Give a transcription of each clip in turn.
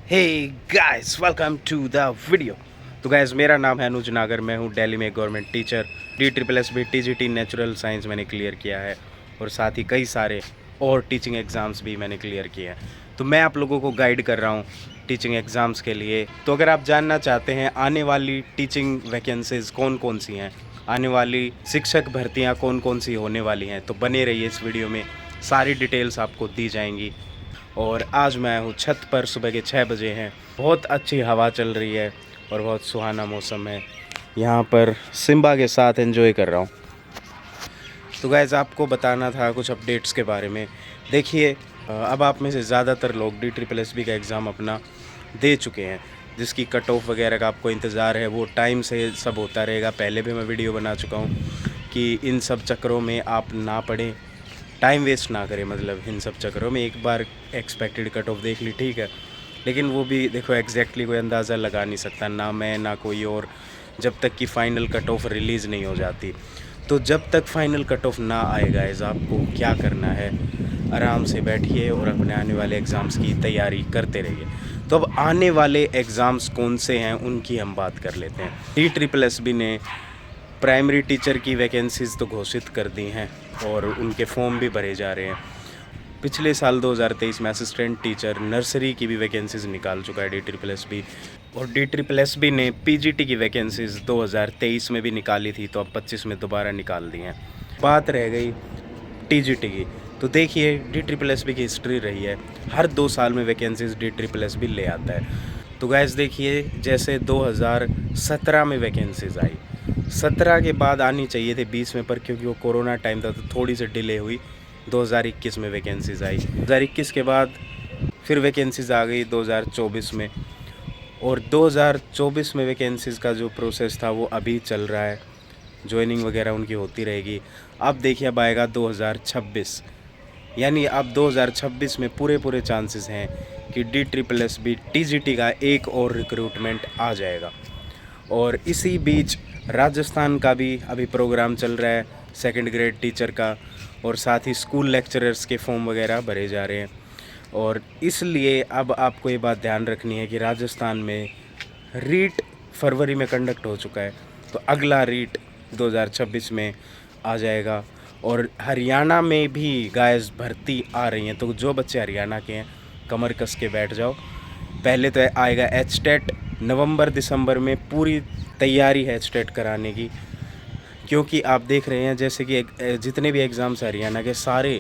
Hey guys, welcome to the video. तो guys, मेरा नाम है अनुज नागर। मैं हूँ दिल्ली में government teacher. DSSS TGT natural science मैंने क्लियर किया है और साथ ही कई सारे और टीचिंग एग्ज़ाम्स भी मैंने क्लियर किए हैं। तो मैं आप लोगों को गाइड कर रहा हूँ टीचिंग एग्ज़ाम्स के लिए। तो अगर आप जानना चाहते हैं आने वाली टीचिंग वैकेंसीज़ कौन कौन सी हैं, आने वाली शिक्षक भर्तियाँ कौन कौन सी होने वाली हैं, तो बने रहिए इस वीडियो में। सारी डिटेल्स आपको दी जाएंगी। और आज मैं हूँ छत पर, सुबह के 6 बजे हैं। बहुत अच्छी हवा चल रही है और बहुत सुहाना मौसम है। यहाँ पर सिम्बा के साथ एंजॉय कर रहा हूँ। तो गाइस, आपको बताना था कुछ अपडेट्स के बारे में। देखिए, अब आप में से ज़्यादातर लोग DSSS का एग्ज़ाम अपना दे चुके हैं। जिसकी कट ऑफ वगैरह का आपको इंतज़ार है, वो टाइम से सब होता रहेगा। पहले भी मैं वीडियो बना चुका हूँ कि इन सब चक्करों में आप ना पड़ें, टाइम वेस्ट ना करें। मतलब इन सब चक्करों में एक बार एक्सपेक्टेड कट ऑफ देख ली, ठीक है, लेकिन वो भी देखो एग्जैक्टली कोई अंदाज़ा लगा नहीं सकता, ना मैं ना कोई और, जब तक कि फ़ाइनल कट ऑफ रिलीज़ नहीं हो जाती। तो जब तक फ़ाइनल कट ऑफ ना आएगा, इस आपको क्या करना है, आराम से बैठिए और अपने आने वाले एग्ज़ाम्स की तैयारी करते रहिए। तो अब आने वाले एग्ज़ाम्स कौन से हैं उनकी हम बात कर लेते हैं। DSSS ने प्राइमरी टीचर की वैकेंसीज़ तो घोषित कर दी हैं और उनके फॉर्म भी भरे जा रहे हैं। पिछले साल 2023 में असिस्टेंट टीचर नर्सरी की भी वैकेंसीज़ निकाल चुका है DSSS। और DSSS ने PGT की वैकेंसीज़ 2023 में भी निकाली थी, तो अब 25 में दोबारा निकाल दी हैं। बात रह गई TGT की। तो देखिए, DSSS की हिस्ट्री रही है, हर 2 साल में वैकेंसीज़ DSSS ले आता है। तो गाइस देखिए, जैसे 2017 में वैकेंसीज़ आई, 17 के बाद आनी चाहिए थे 20 में, पर क्योंकि वो कोरोना टाइम था तो थोड़ी सी डिले हुई। 2021 में वैकेंसीज़ आई, 2021 के बाद फिर वैकेंसीज़ आ गई 2024 में। और 2024 में वैकेंसीज़ का जो प्रोसेस था वो अभी चल रहा है, ज्वाइनिंग वगैरह उनकी होती रहेगी। अब देखिए, अब आएगा 2026, यानी अब 2026 में पूरे चांसेस हैं कि DSSS TGT का एक और रिक्रूटमेंट आ जाएगा। और इसी बीच राजस्थान का भी अभी प्रोग्राम चल रहा है, 2nd ग्रेड टीचर का, और साथ ही स्कूल लेक्चरर्स के फॉर्म वगैरह भरे जा रहे हैं। और इसलिए अब आपको ये बात ध्यान रखनी है कि राजस्थान में रीट फरवरी में कंडक्ट हो चुका है, तो अगला रीट 2026 में आ जाएगा। और हरियाणा में भी गाइस भर्ती आ रही हैं, तो जो बच्चे हरियाणा के हैं कमर कस के बैठ जाओ। पहले तो आएगा HTET, नवंबर दिसंबर में पूरी तैयारी है HTET कराने की। क्योंकि आप देख रहे हैं जैसे कि जितने भी एग्ज़ाम्स हरियाणा के सारे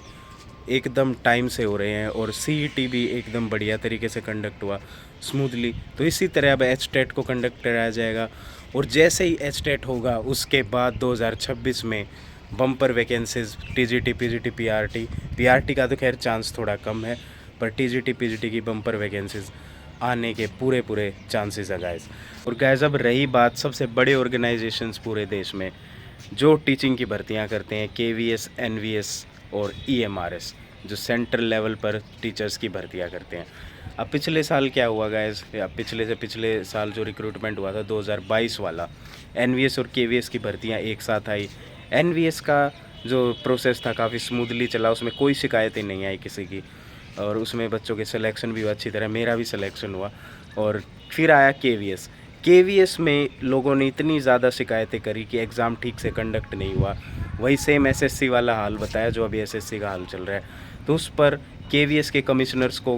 एकदम टाइम से हो रहे हैं, और CET भी एकदम बढ़िया तरीके से कंडक्ट हुआ स्मूथली। तो इसी तरह अब HTET को कंडक्ट कराया जाएगा। और जैसे ही HTET होगा उसके बाद 2026 में bumper vacancies TGT PGT PRT का तो खैर चांस थोड़ा कम है, पर TGT PGT की बम्पर वैकेंसीज आने के पूरे चांसेस है गाइस। और गाइस, अब रही बात सबसे बड़े ऑर्गेनाइजेशंस पूरे देश में जो टीचिंग की भर्तियां करते हैं, KVS NVS और EMRS, जो सेंट्रल लेवल पर टीचर्स की भर्तियां करते हैं। अब पिछले साल क्या हुआ गाइस, या पिछले साल जो रिक्रूटमेंट हुआ था 2022 वाला, NVS और KVS की भर्तियां एक साथ आई। NVS का जो प्रोसेस था काफ़ी स्मूथली चला, उसमें कोई शिकायतें नहीं आई किसी की, और उसमें बच्चों के सिलेक्शन भी हुआ अच्छी तरह, मेरा भी सिलेक्शन हुआ। और फिर आया KVS में लोगों ने इतनी ज़्यादा शिकायतें करी कि एग्ज़ाम ठीक से कंडक्ट नहीं हुआ। वही सेम SSC वाला हाल बताया जो अभी SSC का हाल चल रहा है। तो उस पर KVS के कमिश्नर्स को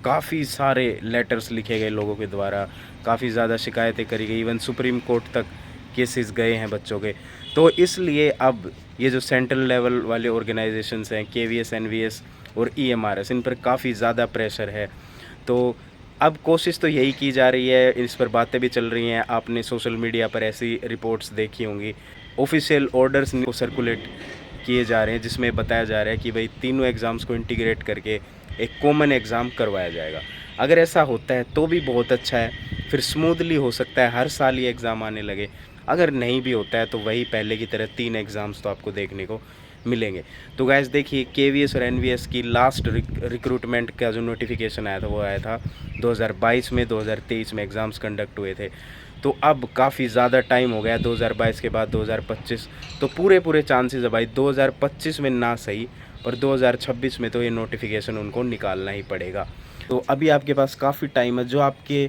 काफ़ी सारे लेटर्स लिखे गए लोगों के द्वारा, काफ़ी ज़्यादा शिकायतें करी गई, इवन सुप्रीम कोर्ट तक केसेस गए हैं बच्चों के। तो इसलिए अब ये जो सेंट्रल लेवल वाले ऑर्गेनाइजेशंस हैं, KVS NVS और EMRS, इन पर काफ़ी ज़्यादा प्रेशर है। तो अब कोशिश तो यही की जा रही है, इस पर बातें भी चल रही हैं। आपने सोशल मीडिया पर ऐसी रिपोर्ट्स देखी होंगी, ऑफिशियल ऑर्डर्स को सर्कुलेट किए जा रहे हैं जिसमें बताया जा रहा है कि भाई तीनों एग्ज़ाम्स को इंटीग्रेट करके एक कॉमन एग्ज़ाम करवाया जाएगा। अगर ऐसा होता है तो भी बहुत अच्छा है, फिर स्मूथली हो सकता है हर साल ये एग्ज़ाम आने लगे। अगर नहीं भी होता है तो वही पहले की तरह 3 एग्ज़ाम्स तो आपको देखने को मिलेंगे। तो गाइस देखिए, KVS और NVS की लास्ट रिक्रूटमेंट का जो नोटिफिकेशन आया था वो आया था 2022 में, 2023 में एग्ज़ाम्स कंडक्ट हुए थे। तो अब काफ़ी ज़्यादा टाइम हो गया, 2022 के बाद 2025, तो पूरे चांसेस है भाई 2025 में ना सही, पर 2026 में तो ये नोटिफिकेशन उनको निकालना ही पड़ेगा। तो अभी आपके पास काफ़ी टाइम है। जो आपके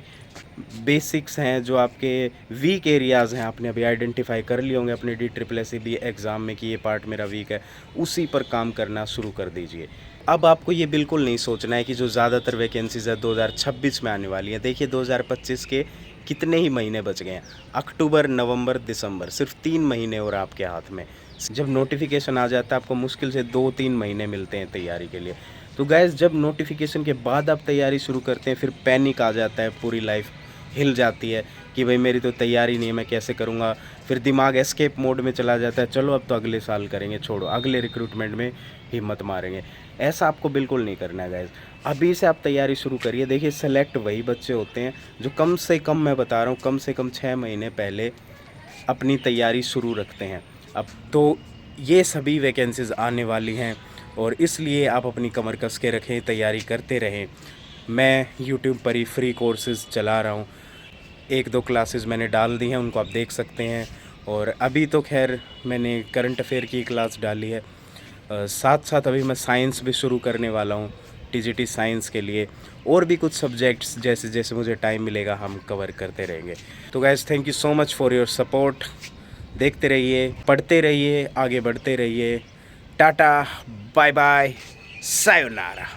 बेसिक्स हैं, जो आपके वीक एरियाज़ हैं, आपने अभी आइडेंटिफाई कर लिए होंगे अपने DSSB एग्ज़ाम में कि ये पार्ट मेरा वीक है, उसी पर काम करना शुरू कर दीजिए। अब आपको ये बिल्कुल नहीं सोचना है कि जो ज़्यादातर वैकेंसीज़ है 2026 में आने वाली हैं। देखिए 2025 के कितने ही महीने बच गए हैं, अक्टूबर, नवंबर, दिसंबर, सिर्फ 3 महीने और आपके हाथ में। जब नोटिफिकेशन आ जाता है आपको मुश्किल से 2-3 महीने मिलते हैं तैयारी के लिए। तो गाइस, जब नोटिफिकेशन के बाद आप तैयारी शुरू करते हैं, फिर पैनिक आ जाता है, पूरी लाइफ हिल जाती है कि भाई मेरी तो तैयारी नहीं है, मैं कैसे करूँगा। फिर दिमाग एस्केप मोड में चला जाता है, चलो अब तो अगले साल करेंगे, छोड़ो अगले रिक्रूटमेंट में हिम्मत मारेंगे। ऐसा आपको बिल्कुल नहीं करना है गाइस। अभी से आप तैयारी शुरू करिए। देखिए सेलेक्ट वही बच्चे होते हैं जो कम से कम, मैं बता रहा हूँ, कम से कम 6 महीने पहले अपनी तैयारी शुरू रखते हैं। अब तो ये सभी वैकेंसीज़ आने वाली हैं और इसलिए आप अपनी कमर कस के रखें, तैयारी करते रहें। मैं यूट्यूब पर ही फ्री कोर्सेज़ चला रहा हूँ, 1-2 क्लासेस मैंने डाल दी हैं, उनको आप देख सकते हैं। और अभी तो खैर मैंने करंट अफेयर की क्लास डाली है, साथ साथ अभी मैं साइंस भी शुरू करने वाला हूँ, TGT साइंस के लिए। और भी कुछ सब्जेक्ट्स जैसे जैसे मुझे टाइम मिलेगा हम कवर करते रहेंगे। तो guys, thank you so much for your support. देखते रहिए, पढ़ते रहिए, आगे बढ़ते रहिए। Tata, bye bye, sayonara.